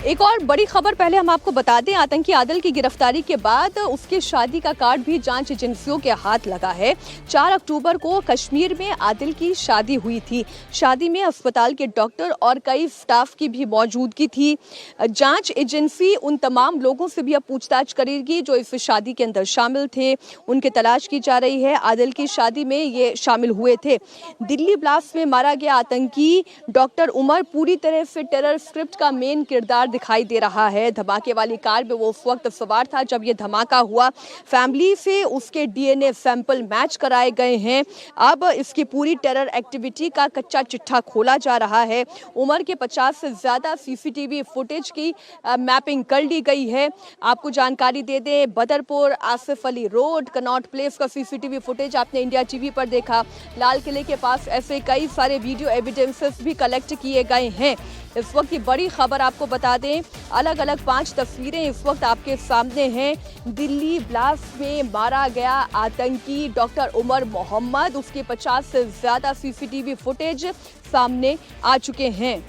एक और बड़ी खबर पहले हम आपको बता दें, आतंकी आदिल की गिरफ्तारी के बाद उसके शादी का कार्ड भी जांच एजेंसियों के हाथ लगा है। 4 अक्टूबर को कश्मीर में आदिल की शादी हुई थी। शादी में अस्पताल के डॉक्टर और कई स्टाफ की भी मौजूदगी थी। जांच एजेंसी उन तमाम लोगों से भी अब पूछताछ करेगी जो इस शादी के अंदर शामिल थे। उनकी तलाश की जा रही है। आदिल की शादी में ये शामिल हुए थे। दिल्ली ब्लास्ट में मारा गया आतंकी डॉक्टर उमर पूरी तरह से टेरर स्क्रिप्ट का मेन किरदार दिखाई दे रहा है। धमाके वाली कार में वो उस वक्त सवार था जब ये धमाका हुआ। फैमिली से उसके डीएनए सैंपल मैच कराए गए हैं। अब इसकी पूरी टेरर एक्टिविटी का कच्चा चिट्ठा खोला जा रहा है। उमर के 50 से ज्यादा सीसीटीवी फुटेज की मैपिंग कर ली गई है। आपको जानकारी दे दें, Badarpur, Asif Ali road, Connaught place का सीसीटीवी फुटेज आपने इंडिया टीवी पर देखा। लाल किले के पास ऐसे कई सारे वीडियो एविडेंसेस भी कलेक्ट किए गए हैं। इस वक्त की बड़ी खबर आपको बता दें, अलग अलग 5 तस्वीरें इस वक्त आपके सामने हैं। दिल्ली ब्लास्ट में मारा गया आतंकी डॉक्टर उमर मोहम्मद, उसके 50 से ज्यादा सीसीटीवी फुटेज सामने आ चुके हैं।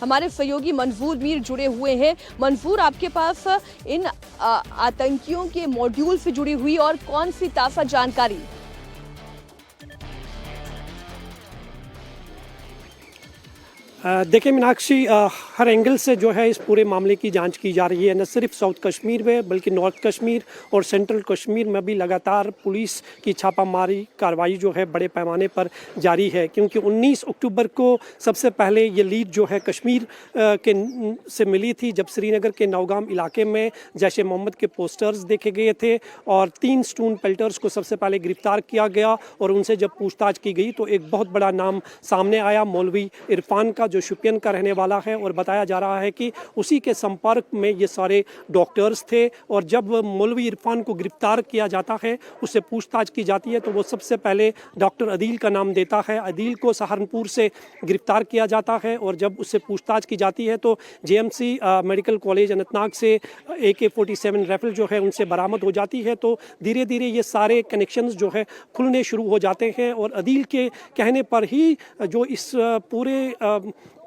हमारे सहयोगी मंजूर मीर जुड़े हुए हैं। मंजूर, आपके पास इन आतंकियों के मॉड्यूल से जुड़ी हुई और कौन सी ताज़ा जानकारी? देखिए मीनाक्षी, हर एंगल से जो है इस पूरे मामले की जांच की जा रही है। न सिर्फ साउथ कश्मीर में बल्कि नॉर्थ कश्मीर और सेंट्रल कश्मीर में भी लगातार पुलिस की छापामारी कार्रवाई जो है बड़े पैमाने पर जारी है, क्योंकि 19 अक्टूबर को सबसे पहले ये लीड जो है कश्मीर के से मिली थी, जब श्रीनगर के नौगाम इलाके में जैश ए मोहम्मद के पोस्टर्स देखे गए थे और 3 स्टोन पेल्टर्स को सबसे पहले गिरफ्तार किया गया। और उनसे जब पूछताछ की गई तो एक बहुत बड़ा नाम सामने आया, मौलवी इरफान का, जो शुपियन का रहने वाला है। और बताया जा रहा है कि उसी के संपर्क में ये सारे डॉक्टर्स थे। और जब मौलवी इरफान को गिरफ्तार किया जाता है, उससे पूछताछ की जाती है, तो वो सबसे पहले डॉक्टर अदील का नाम देता है। अदील को सहारनपुर से गिरफ्तार किया जाता है और जब उससे पूछताछ की जाती है तो जेएमसी मेडिकल कॉलेज अनंतनाग से AK-47 राइफल जो है उनसे बरामद हो जाती है। तो धीरे धीरे ये सारे कनेक्शंस जो है खुलने शुरू हो जाते हैं और अदील के कहने पर ही जो इस पूरे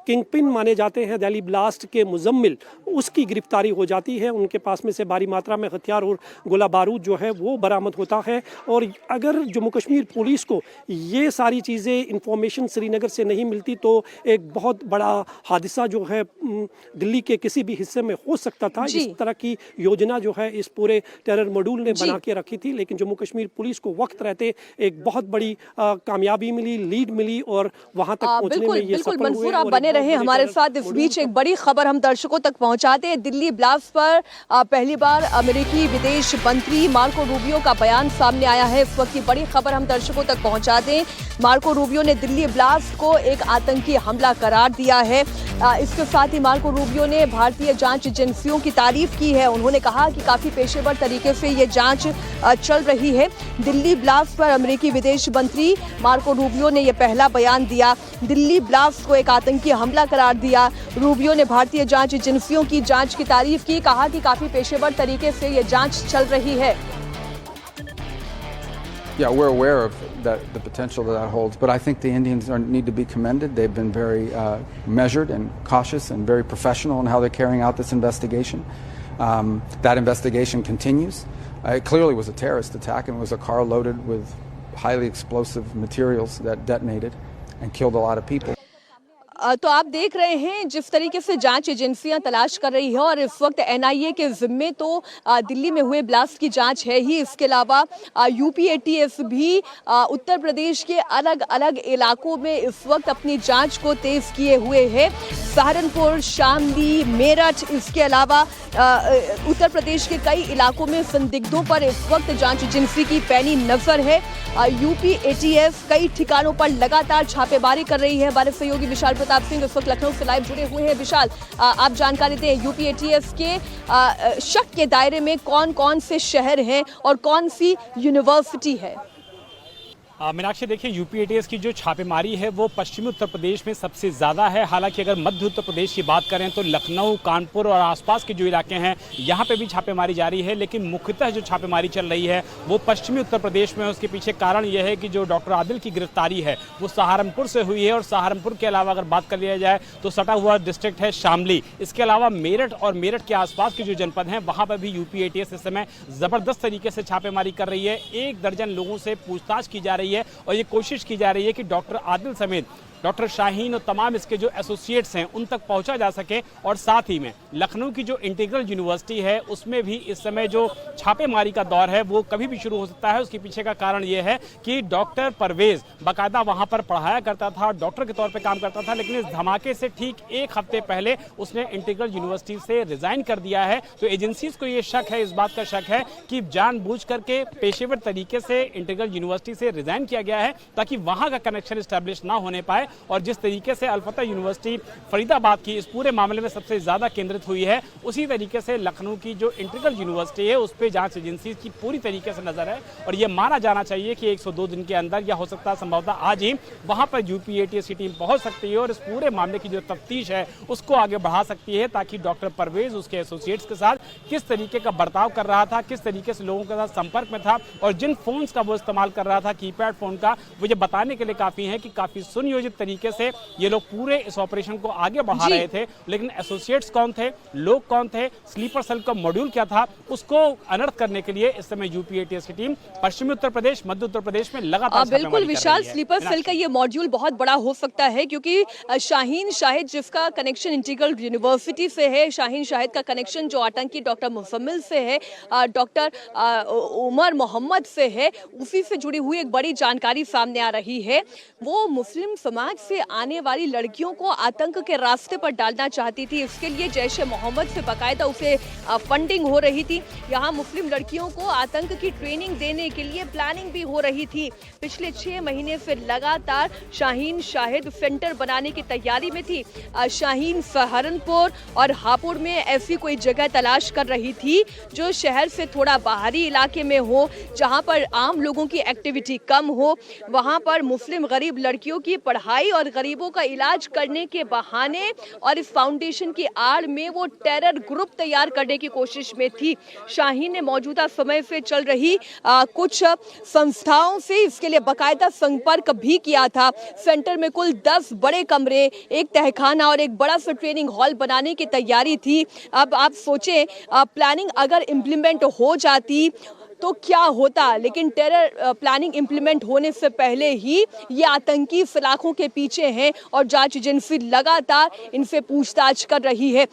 किंगपिन माने जाते हैं दिल्ली ब्लास्ट के मुजम्मिल, उसकी गिरफ्तारी हो जाती है। उनके पास में से भारी मात्रा में हथियार और गोला बारूद जो है वो बरामद होता है। और अगर जम्मू कश्मीर पुलिस को ये सारी चीज़ें इंफॉर्मेशन श्रीनगर से नहीं मिलती तो एक बहुत बड़ा हादसा जो है दिल्ली के किसी भी हिस्से में हो सकता था। इस तरह की योजना जो है इस पूरे टेरर मॉड्यूल ने बना के रखी थी, लेकिन जम्मू कश्मीर पुलिस को वक्त रहते एक बहुत बड़ी कामयाबी मिली, लीड मिली और वहाँ तक पहुँचने में ये सफल हुए। रहे हमारे साथ। इस बीच एक बड़ी खबर हम दर्शकों तक पहुंचाते हैं। दिल्ली ब्लास्ट पर पहली बार अमेरिकी विदेश मंत्री मार्को रूबियो का बयान सामने आया है। इस वक्त की बड़ी खबर हम दर्शकों तक पहुंचा दें। मार्को रूबियो ने दिल्ली ब्लास्ट को एक आतंकी हमला करार दिया है। इसके साथ ही मार्को रूबियो ने भारतीय जांच एजेंसियों की तारीफ की है। उन्होंने कहा कि काफी पेशेवर तरीके से ये जांच चल रही है। दिल्ली ब्लास्ट पर अमेरिकी विदेश मंत्री मार्को रूबियो ने यह पहला बयान दिया। दिल्ली ब्लास्ट को एक आतंकी हमला करार दिया। रूबियो ने भारतीय जांच एजेंसियों की जांच की तारीफ की, कहा कि काफी पेशेवर तरीके से ये जांच चल रही है। Yeah, we're aware of the potential that holds, but I think the Indians need to be commended. They've been very measured and cautious and very professional in how they're carrying out this investigation. That investigation continues. It clearly was a terrorist attack, and it was a car loaded with highly explosive materials that detonated and killed a lot of people. तो आप देख रहे हैं जिस तरीके से जांच एजेंसियां तलाश कर रही है और इस वक्त एनआईए के जिम्मे तो दिल्ली में हुए ब्लास्ट की जांच है ही। इसके अलावा यूपीएटीएस भी उत्तर प्रदेश के अलग अलग इलाकों में इस वक्त अपनी जांच को तेज किए हुए है। सहारनपुर, शामली, मेरठ, इसके अलावा उत्तर प्रदेश के कई इलाकों में संदिग्धों पर इस वक्त जांच एजेंसी की पैनी नजर है। यूपीएटीएस कई ठिकानों पर लगातार छापेमारी कर रही है। हमारे सहयोगी विशाल प्रताप सिंह इस वक्त लखनऊ से लाइव जुड़े हुए हैं। विशाल, आप जानकारी दें, यूपीएटीएस के शक के दायरे में कौन कौन से शहर हैं और कौन सी यूनिवर्सिटी है? मीनाक्षी, देखिए यूपीएटीएस की जो छापेमारी है वो पश्चिमी उत्तर प्रदेश में सबसे ज़्यादा है। हालांकि अगर मध्य उत्तर प्रदेश की बात करें तो लखनऊ, कानपुर और आसपास के जो इलाके हैं यहाँ पे भी छापेमारी जारी है, लेकिन मुख्यतः जो छापेमारी चल रही है वो पश्चिमी उत्तर प्रदेश में है। उसके पीछे कारण यह है कि जो डॉक्टर आदिल की गिरफ्तारी है वो सहारनपुर से हुई है, और सहारनपुर के अलावा अगर बात कर लिया जाए तो सटा हुआ डिस्ट्रिक्ट है शामली। इसके अलावा मेरठ और मेरठ के आसपास के जो जनपद हैं वहाँ पर भी यूपीएटीएस इस समय ज़बरदस्त तरीके से छापेमारी कर रही है। 1 दर्जन लोगों से पूछताछ की जा रही है और ये कोशिश की जा रही है कि डॉक्टर आदिल समेत डॉक्टर शाहीन और तमाम इसके जो एसोसिएट्स हैं उन तक पहुंचा जा सके। और साथ ही में लखनऊ की जो इंटीग्रल यूनिवर्सिटी है उसमें भी इस समय जो छापेमारी का दौर है वो कभी भी शुरू हो सकता है। उसके पीछे का कारण ये है कि डॉक्टर परवेज बाकायदा वहां पर पढ़ाया करता था, डॉक्टर के तौर पर काम करता था, लेकिन इस धमाके से ठीक 1 हफ्ते पहले उसने इंटीग्रल यूनिवर्सिटी से रिजाइन कर दिया है। तो एजेंसीज को ये शक है, इस बात का शक है कि जानबूझ करके पेशेवर तरीके से इंटीग्रल यूनिवर्सिटी से रिजाइन किया गया है ताकि वहां का कनेक्शन स्टैब्लिश ना होने पाए। और जिस तरीके से अलफता यूनिवर्सिटी फरीदाबाद की इस पूरे मामले में सबसे ज्यादा केंद्रित हुई है, उसी तरीके से लखनऊ की जो इंटीग्रल यूनिवर्सिटी है उस पर जांच एजेंसी की पूरी तरीके से नजर है। और यह माना जाना चाहिए कि 102 दिन के अंदर या हो सकता है संभवतः आज ही वहां पर यूपीएटीएस की टीम पहुंच सकती है और इस पूरे मामले की जो तफ्तीश है उसको आगे बढ़ा सकती है, ताकि डॉक्टर परवेज उसके एसोसिएट्स के साथ किस तरीके का बर्ताव कर रहा था, किस तरीके से लोगों के साथ संपर्क में था और जिन फोन्स का वो इस्तेमाल कर रहा था, कीपैड फोन का, वो ये बताने के लिए काफी है कि काफी सुनियोजित तरीके से ये लोग पूरे इस ऑपरेशन को आगे बढ़ा रहे थे। लेकिन एसोसिएट्स कौन थे, लोग कौन थे, स्लीपर सेल का मॉड्यूल क्या था, उसको अनर्थ करने के लिए इस समय यूपीएटीएस की टीम पश्चिमी उत्तर प्रदेश, मध्य उत्तर प्रदेश में लगातार बिल्कुल विशाल, स्लीपर सेल का ये मॉड्यूल बहुत बड़ा हो सकता है क्योंकि शाहीन शाहिद जिसका कनेक्शन इंटीग्रल यूनिवर्सिटी से है, शाहीन शाहिद का कनेक्शन जो आतंकी डॉक्टर मुफम्मिल से है, डॉक्टर उमर मोहम्मद से है, उसी से जुड़ी हुई एक बड़ी जानकारी सामने आ रही है। वो मुस्लिम समाज से आने वाली लड़कियों को आतंक के रास्ते पर डालना चाहती थी। इसके लिए जैश ए मोहम्मद से बाकायदा उसे फंडिंग हो रही थी। यहाँ मुस्लिम लड़कियों को आतंक की ट्रेनिंग देने के लिए प्लानिंग भी हो रही थी। पिछले 6 महीने से लगातार शाहीन शाहिद सेंटर बनाने की तैयारी में थी। शाहीन सहारनपुर और हापुड़ में ऐसी कोई जगह तलाश कर रही थी जो शहर से थोड़ा बाहरी इलाके में हो, जहाँ पर आम लोगों की एक्टिविटी कम हो, वहाँ पर मुस्लिम गरीब लड़कियों की पढ़ाई और गरीबों का इलाज करने के बहाने और इस फाउंडेशन की आड़ में वो टेरर ग्रुप तैयार करने की कोशिश में थी। शाहीन ने मौजूदा समय से चल रही कुछ संस्थाओं से इसके लिए बाकायदा संपर्क भी किया था। सेंटर में कुल 10 बड़े कमरे, एक तहखाना और एक बड़ा सा ट्रेनिंग हॉल बनाने की तैयारी थी। अब आप सोचें, प्लानिंग अगर इम्प्लीमेंट हो जाती तो क्या होता, लेकिन टेरर प्लानिंग इंप्लीमेंट होने से पहले ही ये आतंकी सलाखों के पीछे हैं और जांच एजेंसी लगातार इनसे पूछताछ कर रही है।